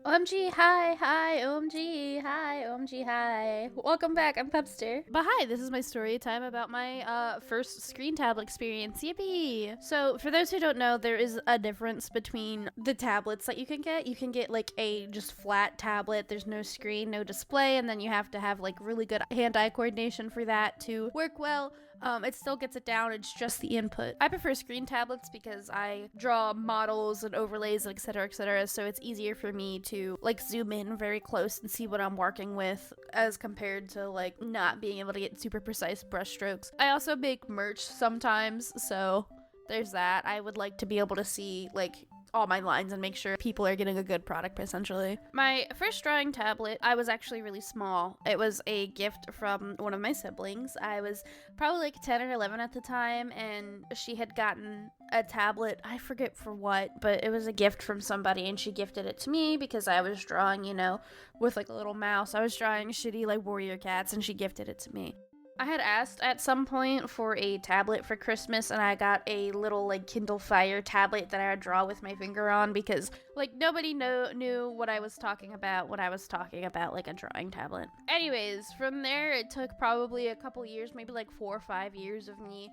OMG, hi, OMG, hi, OMG, hi. Welcome back, I'm Pepster. But hi, this is my story time about my first screen tablet experience, yippee! So, for those who don't know, there is a difference between the tablets that you can get. You can get like a just flat tablet, there's no screen, no display, and then you have to have like really good hand-eye coordination for that to work well. It still gets it down, it's just the input. I prefer screen tablets because I draw models and overlays, etc., so it's easier for me to like zoom in very close and see what I'm working with as compared to like not being able to get super precise brush strokes. I also make merch sometimes, so there's that. I would like to be able to see like all my lines and make sure people are getting a good product, essentially. My first drawing tablet, I was actually really small. It was a gift from one of my siblings. I was probably like 10 or 11 at the time, and she had gotten a tablet, I forget for what, but it was a gift from somebody, and she gifted it to me because I was drawing, you know, with like a little mouse. I was drawing shitty like warrior cats, and she gifted it to me. I had asked at some point for a tablet for Christmas, and I got a little like Kindle Fire tablet that I would draw with my finger on because like nobody knew what I was talking about when I was talking about like a drawing tablet. Anyways, from there it took probably a couple years, maybe like 4 or 5 years of me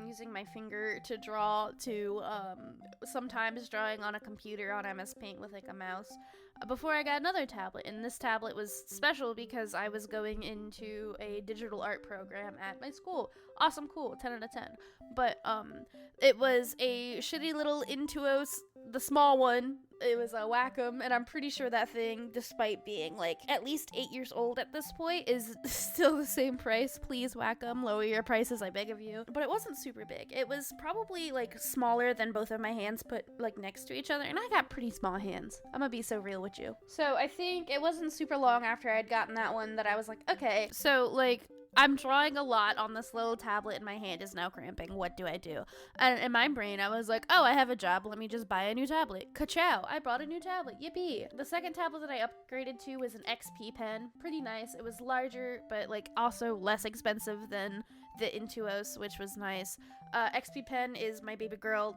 using my finger to draw to sometimes drawing on a computer on MS Paint with like a mouse before I got another tablet. And this tablet was special because I was going into a digital art program at my school. Awesome, cool, 10 out of 10. But it was a shitty little Intuos, the small one. It was a Wacom, and I'm pretty sure that thing, despite being like at least 8 years old at this point, is still the same price. Please, Wacom, lower your prices, I beg of you. But it wasn't super big. It was probably like smaller than both of my hands put like next to each other, and I got pretty small hands. I'm gonna be so real with you. So I think it wasn't super long after I'd gotten that one that I was like, okay, so like I'm drawing a lot on this little tablet and my hand is now cramping. What do I do? And in my brain, I was like, oh, I have a job. Let me just buy a new tablet. Ka-chow. I bought a new tablet. Yippee. The second tablet that I upgraded to was an XP pen. Pretty nice. It was larger, but like also less expensive than the Intuos, which was nice. XP pen is my baby girl.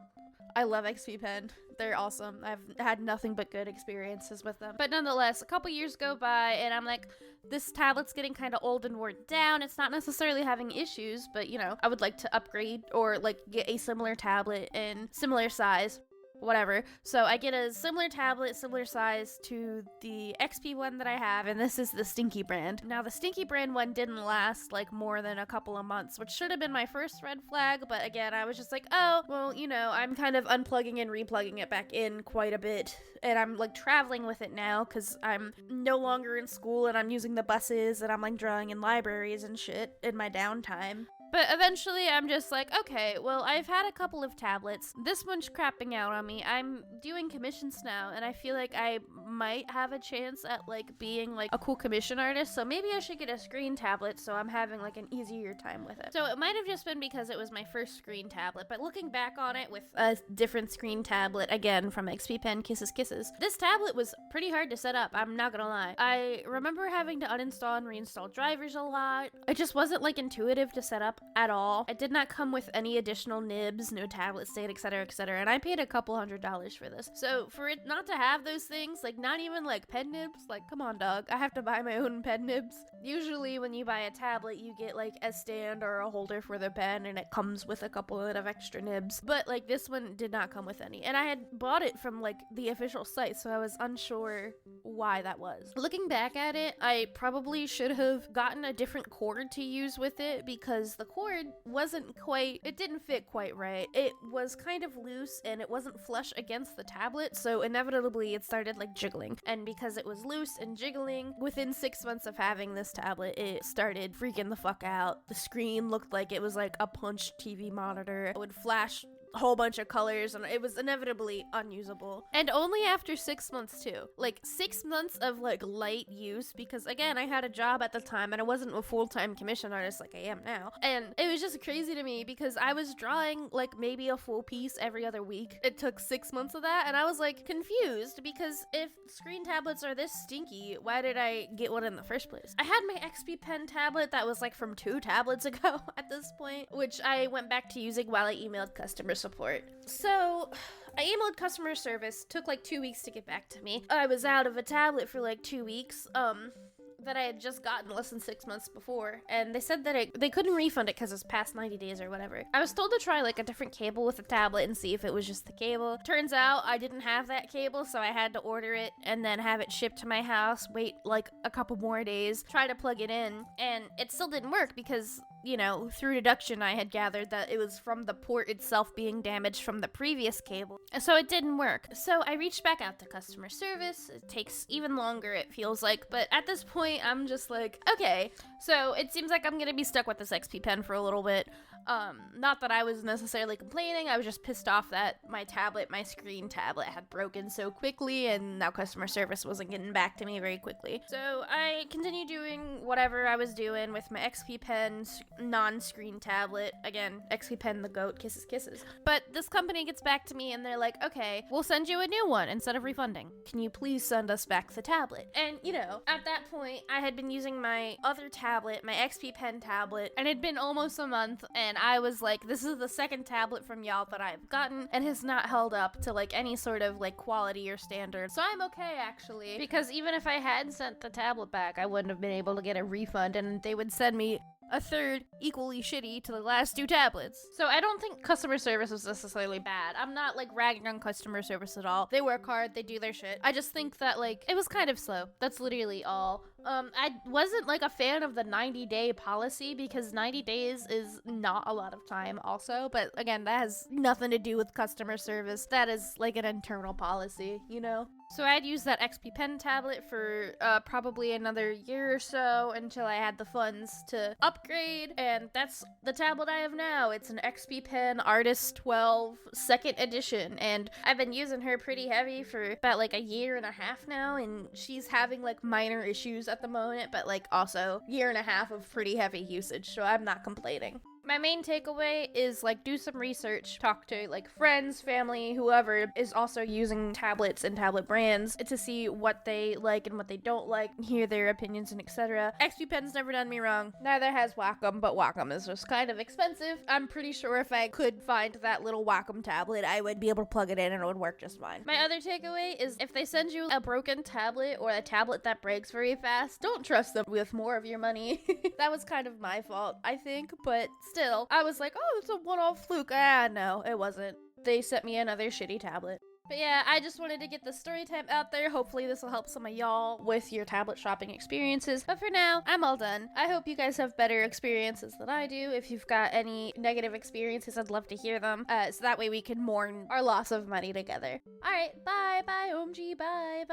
I love XP pen. They're awesome. I've had nothing but good experiences with them. But nonetheless, a couple years go by and I'm like, this tablet's getting kind of old and worn down. It's not necessarily having issues, but you know, I would like to upgrade or like get a similar tablet in similar size. Whatever. So I get a similar tablet, similar size to the XP one that I have, and this is the Stinky brand. Now, the Stinky brand one didn't last like more than a couple of months, which should have been my first red flag, but again, I was just like, oh, well, you know, I'm kind of unplugging and replugging it back in quite a bit, and I'm like traveling with it now because I'm no longer in school and I'm using the buses and I'm like drawing in libraries and shit in my downtime. But eventually I'm just like, okay, well, I've had a couple of tablets. This one's crapping out on me. I'm doing commissions now, and I feel like I might have a chance at like being like a cool commission artist, so maybe I should get a screen tablet so I'm having like an easier time with it. So it might have just been because it was my first screen tablet, but looking back on it with a different screen tablet, again, from XP Pen, kisses, this tablet was pretty hard to set up, I'm not gonna lie. I remember having to uninstall and reinstall drivers a lot. It just wasn't like intuitive to set up at all. It did not come with any additional nibs, no tablet state, etc., and I paid a couple $100s for this. So for it not to have those things, like not even like pen nibs, like come on dog, I have to buy my own pen nibs. Usually when you buy a tablet, you get like a stand or a holder for the pen, and it comes with a couple of extra nibs. But like this one did not come with any, and I had bought it from like the official site, so I was unsure why that was. Looking back at it, I probably should have gotten a different cord to use with it because the cord it didn't fit quite right. It was kind of loose and it wasn't flush against the tablet, so inevitably it started like jiggling. And because it was loose and jiggling, within 6 months of having this tablet, it started freaking the fuck out. The screen looked like it was like a punch TV monitor. It would flash whole bunch of colors, and it was inevitably unusable. And only after 6 months too. Like 6 months of like light use, because again, I had a job at the time and I wasn't a full-time commission artist like I am now. And it was just crazy to me because I was drawing like maybe a full piece every other week. It took 6 months of that, and I was like confused because if screen tablets are this stinky, why did I get one in the first place? I had my XP Pen tablet that was like from 2 tablets ago at this point, which I went back to using while I emailed customer support. So I emailed customer service, took like 2 weeks to get back to me. I was out of a tablet for like 2 weeks, that I had just gotten less than 6 months before, and they said that they couldn't refund it because it's past 90 days or whatever. I was told to try like a different cable with the tablet and see if it was just the cable. Turns out I didn't have that cable, so I had to order it and then have it shipped to my house, wait like a couple more days, try to plug it in, and it still didn't work because, you know, through deduction I had gathered that it was from the port itself being damaged from the previous cable, so it didn't work. So I reached back out to customer service. It takes even longer, it feels like, but at this point I'm just like, okay, so it seems like I'm gonna be stuck with this XP pen for a little bit. Not that I was necessarily complaining, I was just pissed off that my screen tablet had broken so quickly and now customer service wasn't getting back to me very quickly. So I continued doing whatever I was doing with my XP pen non-screen tablet. Again, XP pen the goat, kisses kisses. But this company gets back to me and they're like, okay, we'll send you a new one instead of refunding. Can you please send us back the tablet? And you know, at that point I had been using my other tablet, my XP pen tablet, and it'd been almost a month, and I was like, this is the second tablet from y'all that I've gotten and has not held up to like any sort of like quality or standard. So I'm okay actually, because even if I had sent the tablet back, I wouldn't have been able to get a refund and they would send me a third equally shitty to the last 2 tablets. So I don't think customer service was necessarily bad. I'm not like ragging on customer service at all. They work hard, they do their shit. I just think that like it was kind of slow. That's literally all. I wasn't like a fan of the 90-day policy because 90 days is not a lot of time also, but again, that has nothing to do with customer service. That is like an internal policy, you know? So I'd use that XP pen tablet for probably another year or so until I had the funds to upgrade, and that's the tablet I have now. It's an XP pen Artist 12 2nd edition, and I've been using her pretty heavy for about like a year and a half now, and she's having like minor issues at the moment, but like also year and a half of pretty heavy usage, so I'm not complaining. My main takeaway is like do some research, talk to like friends, family, whoever is also using tablets and tablet brands to see what they like and what they don't like, hear their opinions and etc. XP Pen's never done me wrong. Neither has Wacom, but Wacom is just kind of expensive. I'm pretty sure if I could find that little Wacom tablet, I would be able to plug it in and it would work just fine. My other takeaway is if they send you a broken tablet or a tablet that breaks very fast, don't trust them with more of your money. That was kind of my fault, I think, but still, I was like, oh, it's a one-off fluke. No, it wasn't. They sent me another shitty tablet. But yeah, I just wanted to get the story time out there. Hopefully this will help some of y'all with your tablet shopping experiences. But for now, I'm all done. I hope you guys have better experiences than I do. If you've got any negative experiences, I'd love to hear them. So that way we can mourn our loss of money together. Alright, bye, OMG, bye.